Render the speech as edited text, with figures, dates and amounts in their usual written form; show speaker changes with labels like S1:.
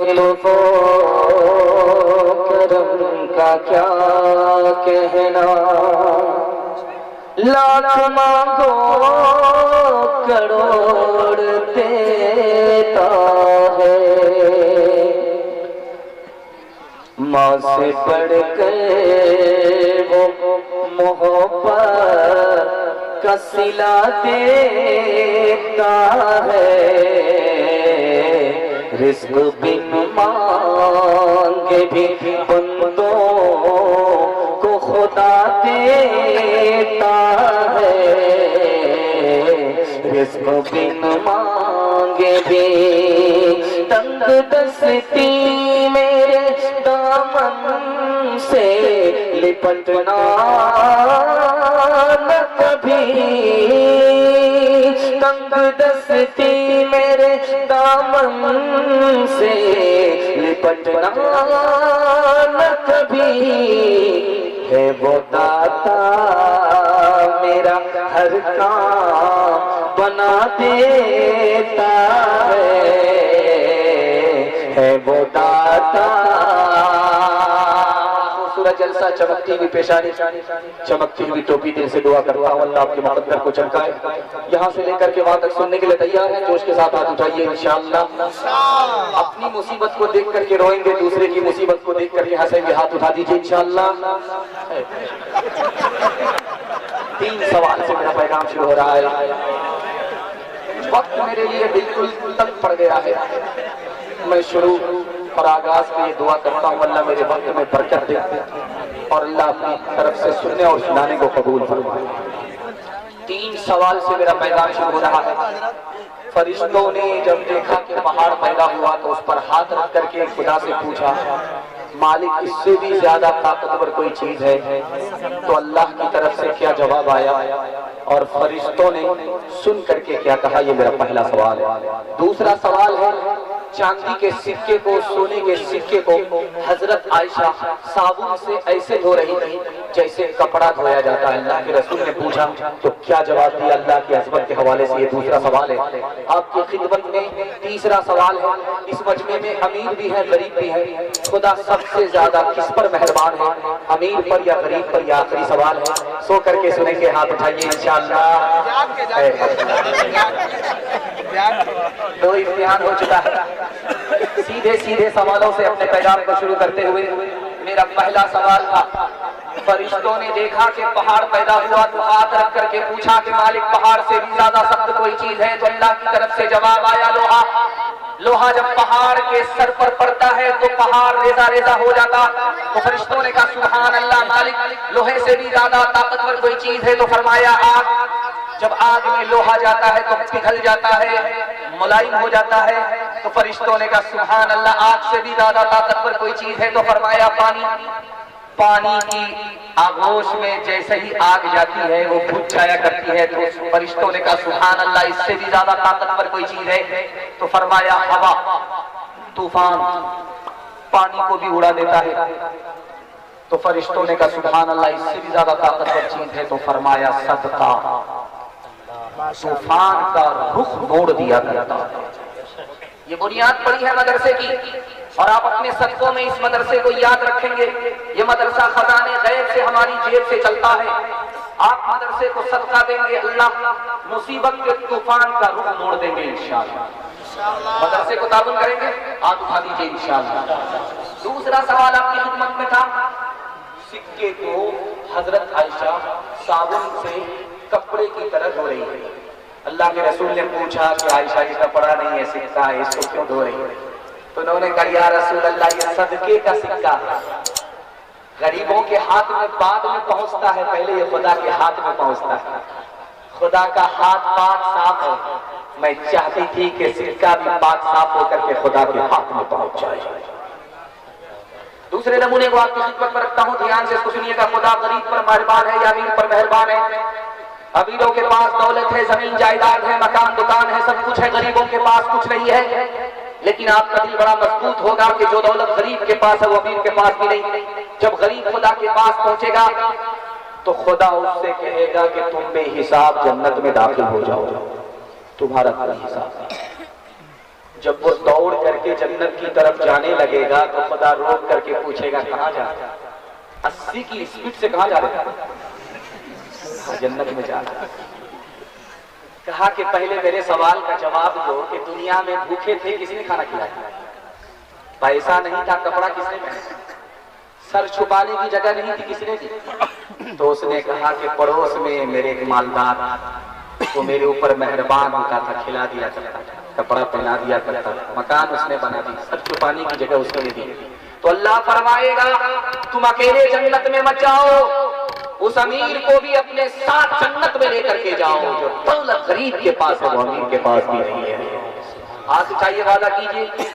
S1: लुत्फ़ो करम का क्या कहना, लाख मांगो करोड़ देता है। माँ से बढ़कर वो मोहब्बत का सिला देता है। रिज़्क़ बिन मांगे भी बंदों को खुदा देता है। रिज़्क़ बिन मांगे भी तंग दस्ती मेरे दामन से लिपटना न कभी। तंग दस्ती मेरे दामन से लिपटना न कभी। है वो दाता मेरा हर काम बना देता है वो दाता। खूबसूरत जलसा, चमकती हुई पेशानी, चमकती हुई टोपी, दिल से दुआ करता हूँ अल्लाह आपके मुक़द्दर को चमकाए। यहाँ से लेकर के वहाँ तक सुनने के लिए तैयार है? जोश के साथ हाथ उठाइए इंशाअल्लाह। अपनी मुसीबत को देख करके रोएंगे, दूसरे की मुसीबत को देख करके हंसेंगे। हाथ उठा दीजिए इंशाअल्लाह। 3 सवाल से मेरा पैगाम शुरू हो रहा है। वक्त मेरे लिए बिल्कुल तंग पड़ गया है। मैं शुरू और आगाज में ये दुआ करता हूँ अल्लाह मेरे वक्त में बरकत दे और अल्लाह अपनी तरफ से सुनने और सुनाने को कबूल फरमाए। 3 सवाल से मेरा पैगाम शुरू हो रहा है। फरिश्तों ने जब देखा कि पहाड़ पैदा हुआ तो उस पर हाथ रख करके खुदा से पूछा, मालिक इससे भी ज्यादा ताकतवर कोई चीज है? तो अल्लाह की तरफ से क्या जवाब आया और फरिश्तों ने सुन करके क्या कहा? ये मेरा पहला सवाल है। दूसरा सवाल है, चांदी के सिक्के को, सोने के सिक्के को हजरत आयशा साबुन से ऐसे धो रही थी जैसे कपड़ा धोया जाता है। अल्लाह के रसूल ने पूछा तो क्या जवाब दिया? अल्लाह की अज़मत के हवाले से ये दूसरा सवाल है आपकी खिदमत में। तीसरा सवाल है, इस मजमे में अमीर भी है, गरीब भी है, खुदा सबसे ज्यादा किस पर मेहरबान है, अमीर पर या गरीब पर? यह आखिरी सवाल है। सो करके सुनेंगे, हाथ उठाइए इंशाअल्लाह। 2 इम्तिहान हो चुका है। सीधे सीधे सवालों से अपने पैगाम को शुरू करते हुए मेरा पहला सवाल था, फरिश्तों ने देखा कि पहाड़ पैदा हुआ तो हाथ रख करके पूछा कि मालिक पहाड़ से भी ज्यादा सख्त कोई चीज है? तो अल्लाह की तरफ से जवाब आया, लोहा। लोहा जब पहाड़ के सर पर पड़ता है तो पहाड़ रेजा रेजा हो जाता। तो फरिश्तों ने कहा सुभान अल्लाह, मालिक लोहे से भी ज्यादा ताकतवर कोई चीज है? तो फरमाया आग। जब आग में लोहा जाता है तो पिघल जाता है, मुलायम हो जाता है। तो फरिश्तों ने कहा सुभान अल्लाह, आग से भी ज्यादा ताकतवर कोई चीज है? तो फरमाया पानी। पानी की आगोश में जैसे ही आग जाती है वो बुझ जाया करती है। तो फरिश्तों ने कहा सुभान अल्लाह, इससे भी ज्यादा ताकतवर कोई चीज है? तो फरमाया हवा। तूफान पानी को भी उड़ा देता है। तो फरिश्तों ने कहा सुभान अल्लाह, इससे भी ज्यादा ताकतवर चीज है? तो फरमाया सदका। तूफान का रुख मोड़ दिया करता। ये बुनियाद पड़ी है मदरसे की और आप अपने सदकों में इस मदरसे को याद रखेंगे। ये मदरसा खजाने गैब से हमारी जेब से चलता है। आप मदरसे को सदका देंगे, अल्लाह मुसीबत के तूफान का रुख मोड़ देंगे इंशाअल्लाह। मदरसे को ताबुन करेंगे, हाथ उठा दीजिए इंशाअल्लाह। दूसरा सवाल आपकी खिदमत में था, सिक्के को हजरत आयशा साबुन से कपड़े की तरह धो रही है। अल्लाह के रसूल ने पूछा कि आयशा ये कपड़ा नहीं है, सिक्का है, इसको क्यों धो रही है? तो उन्होंने कहा या रसूल अल्लाह, ये सदके का सिक्का है, गरीबों के हाथ में बाद में पहुंचता है, पहले ये खुदा के हाथ में पहुंचता है। खुदा का हाथ पाक साफ है। मैं चाहती थी कि सिक्का भी पाक साफ होकर के खुदा के हाथ में पहुंच जाए। दूसरे नमूने को आपकी खिदमत में रखता हूं, ध्यान से सुनिएगा। खुदा गरीब पर मेहरबान है या अमीर पर मेहरबान है? अमीरों के पास दौलत है, जमीन जायदाद है, मकान दुकान है, सब कुछ है। गरीबों के पास कुछ नहीं है। लेकिन आपका दिल बड़ा मजबूत होगा कि जो दौलत गरीब के पास है वो अमीर के पास भी नहीं। जब गरीब खुदा के पास पहुंचेगा तो खुदा उससे कहेगा कि तुम बेहिसाब जन्नत में दाखिल हो जाओ, तुम्हारा कोई हिसाब नहीं। जब वो दौड़ करके जन्नत की तरफ जाने लगेगा तो खुदा रोक करके पूछेगा कहाँ जा रहा है? 80 की स्पीड से कहाँ जा रहे हैं? जन्नत में जा रहा है। कहा कि पहले मेरे सवाल का जवाब दो कि दुनिया में भूखे थे, किसने खाना खिलाया? पैसा नहीं था, कपड़ा किसने पहना? सर छुपाने की जगह नहीं थी, किसने दी? तो उसने कहा कि पड़ोस में मेरे एक मालदार वो मेरे ऊपर मेहरबान होता था, खिला दिया करता था, कपड़ा पहना दिया करता था, मकान उसने बना दी, सर छुपाने की जगह उसने दी। तो अल्लाह फरमाएगा तुम अकेले जन्नत में मत जाओ, उस अमीर को भी अपने साथ जन्नत में लेकर के जाओ। जो दौलत गरीब के पास है वो अमीर के पास भी नहीं है। आज चाहिए वादा कीजिए।